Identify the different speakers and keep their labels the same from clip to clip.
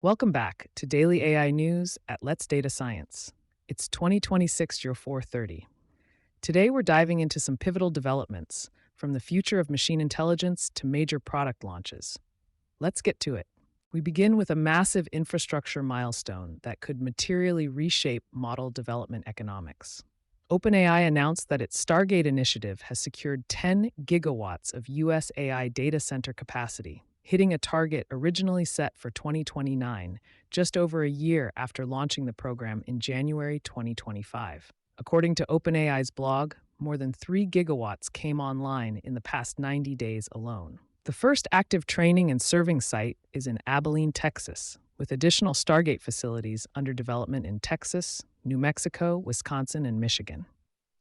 Speaker 1: Welcome back to Daily AI News at Let's Data Science. It's 2026 4:30. Today we're diving into some pivotal developments, from the future of machine intelligence to major product launches. Let's get to it. We begin with a massive infrastructure milestone that could materially reshape model development economics. OpenAI announced that its Stargate initiative has secured 10 gigawatts of US AI data center capacity, hitting a target originally set for 2029, just over a year after launching the program in January 2025. According to OpenAI's blog, more than 3 gigawatts came online in the past 90 days alone. The first active training and serving site is in Abilene, Texas, with additional Stargate facilities under development in Texas, New Mexico, Wisconsin, and Michigan.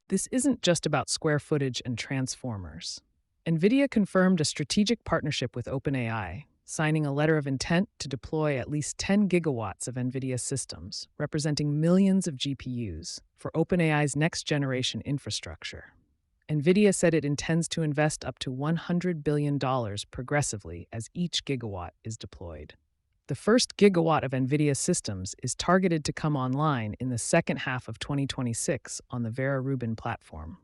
Speaker 1: This isn't just about square footage and transformers. NVIDIA confirmed a strategic partnership with OpenAI, signing a letter of intent to deploy at least 10 gigawatts of NVIDIA systems, representing millions of GPUs, for OpenAI's next-generation infrastructure. NVIDIA said it intends to invest up to $100 billion progressively as each gigawatt is deployed. The first gigawatt of NVIDIA systems is targeted to come online in the second half of 2026 on the Vera Rubin platform.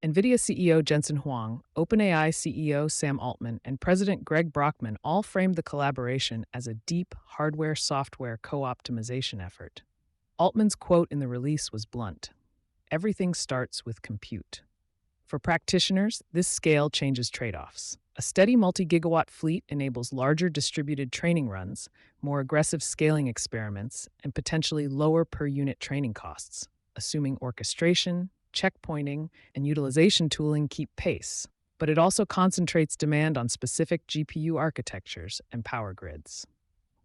Speaker 1: NVIDIA CEO Jensen Huang, OpenAI CEO Sam Altman, and President Greg Brockman all framed the collaboration as a deep hardware-software co-optimization effort. Altman's quote in the release was blunt: "Everything starts with compute." For practitioners, this scale changes trade-offs. A steady multi-gigawatt fleet enables larger distributed training runs, more aggressive scaling experiments, and potentially lower per-unit training costs, assuming orchestration, checkpointing, and utilization tooling keep pace. But it also concentrates demand on specific GPU architectures and power grids.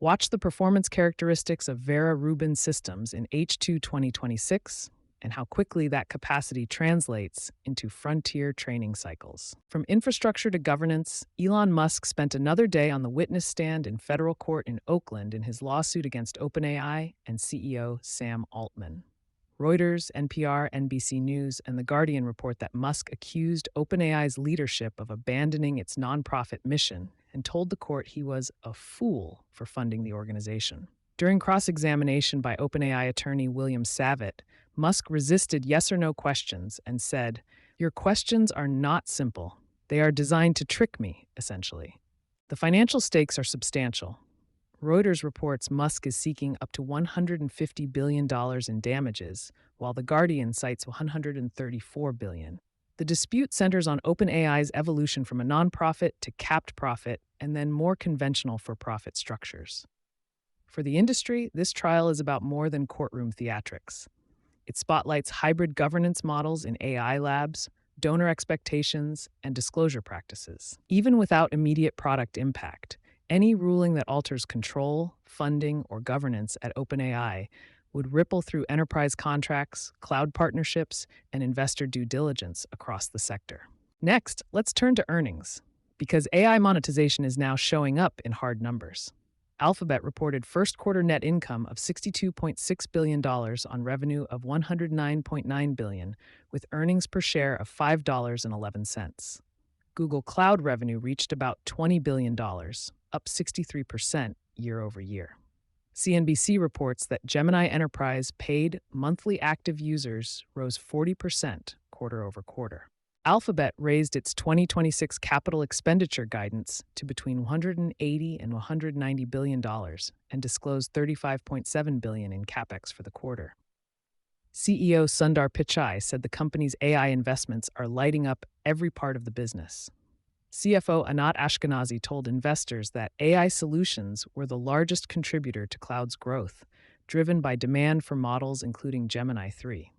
Speaker 1: Watch the performance characteristics of Vera Rubin systems in H2 2026 and how quickly that capacity translates into frontier training cycles. From infrastructure to governance, Elon Musk spent another day on the witness stand in federal court in Oakland in his lawsuit against OpenAI and CEO Sam Altman. Reuters, NPR, NBC News, and The Guardian report that Musk accused OpenAI's leadership of abandoning its nonprofit mission and told the court he was a fool for funding the organization. During cross-examination by OpenAI attorney William Savitt, Musk resisted yes or no questions and said, "Your questions are not simple. They are designed to trick me, essentially." The financial stakes are substantial. Reuters reports Musk is seeking up to $150 billion in damages, while The Guardian cites $134 billion. The dispute centers on OpenAI's evolution from a nonprofit to capped profit and then more conventional for-profit structures. For the industry, this trial is about more than courtroom theatrics. It spotlights hybrid governance models in AI labs, donor expectations, and disclosure practices. Even without immediate product impact, any ruling that alters control, funding, or governance at OpenAI would ripple through enterprise contracts, cloud partnerships, and investor due diligence across the sector. Next, let's turn to earnings, because AI monetization is now showing up in hard numbers. Alphabet reported first quarter net income of $62.6 billion on revenue of $109.9 billion, with earnings per share of $5.11. Google Cloud revenue reached about $20 billion, up 63% year over year. CNBC reports that Gemini Enterprise paid monthly active users rose 40% quarter over quarter. Alphabet raised its 2026 capital expenditure guidance to between $180 and $190 billion and disclosed $35.7 billion in capex for the quarter. CEO Sundar Pichai said the company's AI investments are lighting up every part of the business. CFO Anat Ashkenazi told investors that AI solutions were the largest contributor to Cloud's growth, driven by demand for models including Gemini 3.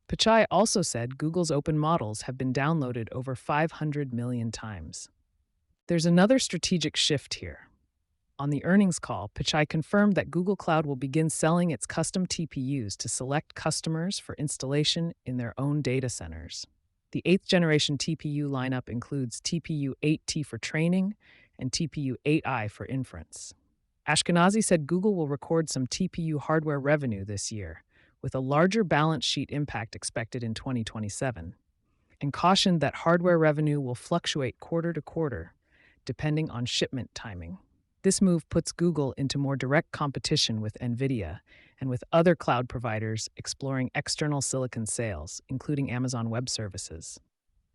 Speaker 1: Pichai also said Google's open models have been downloaded over 500 million times. There's another strategic shift here. On the earnings call, Pichai confirmed that Google Cloud will begin selling its custom TPUs to select customers for installation in their own data centers. The 8th generation TPU lineup includes TPU 8T for training and TPU 8i for inference. Ashkenazi said Google will record some TPU hardware revenue this year, with a larger balance sheet impact expected in 2027, and cautioned that hardware revenue will fluctuate quarter to quarter, depending on shipment timing. This move puts Google into more direct competition with NVIDIA and with other cloud providers exploring external silicon sales, including Amazon Web Services.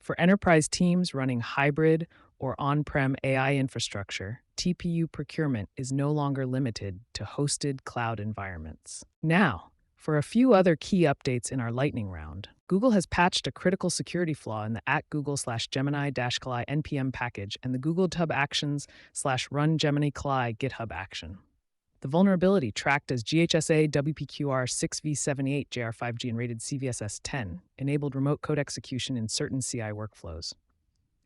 Speaker 1: For enterprise teams running hybrid or on-prem AI infrastructure, TPU procurement is no longer limited to hosted cloud environments. Now, for a few other key updates in our lightning round, Google has patched a critical security flaw in the @Google/Gemini-CLI npm package and the Google GitHub Actions/Run Gemini CLI GitHub action. The vulnerability, tracked as GHSA WPQR 6v78 JR5G and rated CVSS 10, enabled remote code execution in certain CI workflows.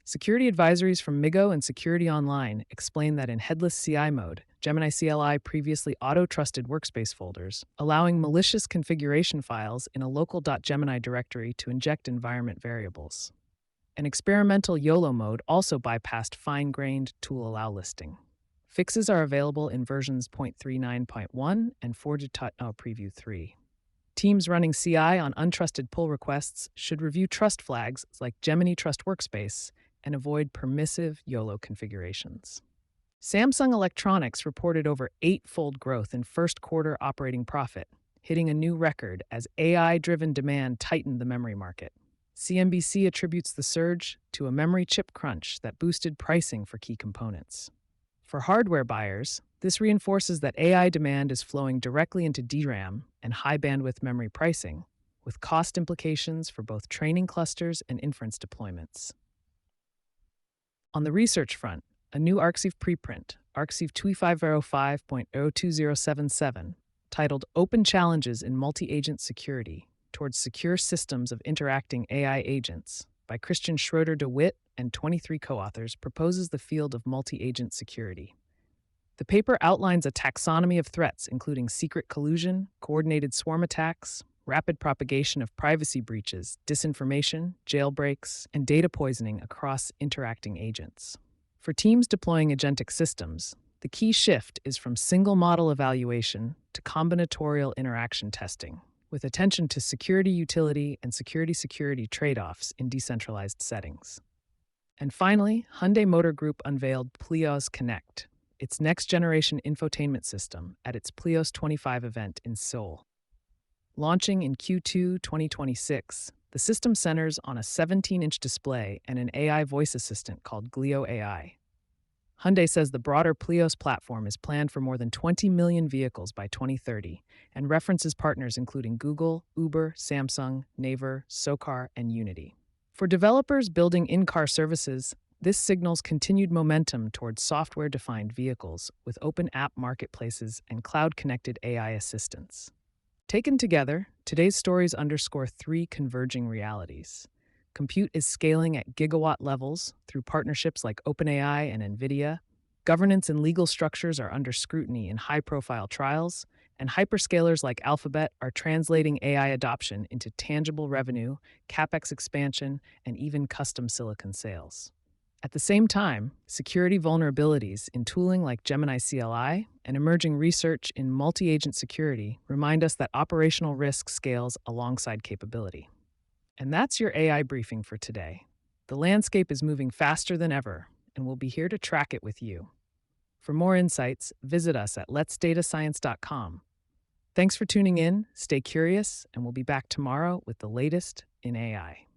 Speaker 1: Security advisories from MIGO and Security Online explain that in headless CI mode, Gemini CLI previously auto-trusted workspace folders, allowing malicious configuration files in a local.gemini directory to inject environment variables. An experimental YOLO mode also bypassed fine-grained tool allow listing. Fixes are available in versions 0.39.1 and Forge.0 Preview 3. Teams running CI on untrusted pull requests should review trust flags like Gemini Trust Workspace and avoid permissive YOLO configurations. Samsung Electronics reported over 8-fold growth in first quarter operating profit, hitting a new record as AI-driven demand tightened the memory market. CNBC attributes the surge to a memory chip crunch that boosted pricing for key components. For hardware buyers, this reinforces that AI demand is flowing directly into DRAM and high-bandwidth memory pricing, with cost implications for both training clusters and inference deployments. On the research front, a new ArcSieve preprint, ArcSieve 2505.02077, titled Open Challenges in Multi-Agent Security Towards Secure Systems of Interacting AI Agents, by Christian Schroeder de Witt and 23 co-authors, proposes the field of multi-agent security. The paper outlines a taxonomy of threats, including secret collusion, coordinated swarm attacks, rapid propagation of privacy breaches, disinformation, jailbreaks, and data poisoning across interacting agents. For teams deploying agentic systems, the key shift is from single model evaluation to combinatorial interaction testing, with attention to security utility and security trade-offs in decentralized settings. And finally, Hyundai Motor Group unveiled Plios Connect, its next-generation infotainment system, at its Plios 25 event in Seoul. Launching in Q2 2026, the system centers on a 17-inch display and an AI voice assistant called Glio AI. Hyundai says the broader Plios platform is planned for more than 20 million vehicles by 2030 and references partners including Google, Uber, Samsung, Naver, SoCar, and Unity. For developers building in-car services, this signals continued momentum towards software-defined vehicles with open app marketplaces and cloud-connected AI assistants. Taken together, today's stories underscore 3 converging realities. Compute is scaling at gigawatt levels through partnerships like OpenAI and NVIDIA. Governance and legal structures are under scrutiny in high-profile trials, and hyperscalers like Alphabet are translating AI adoption into tangible revenue, CapEx expansion, and even custom silicon sales. At the same time, security vulnerabilities in tooling like Gemini CLI and emerging research in multi-agent security remind us that operational risk scales alongside capability. And that's your AI briefing for today. The landscape is moving faster than ever, and we'll be here to track it with you. For more insights, visit us at letsdatascience.com. Thanks for tuning in, stay curious, and we'll be back tomorrow with the latest in AI.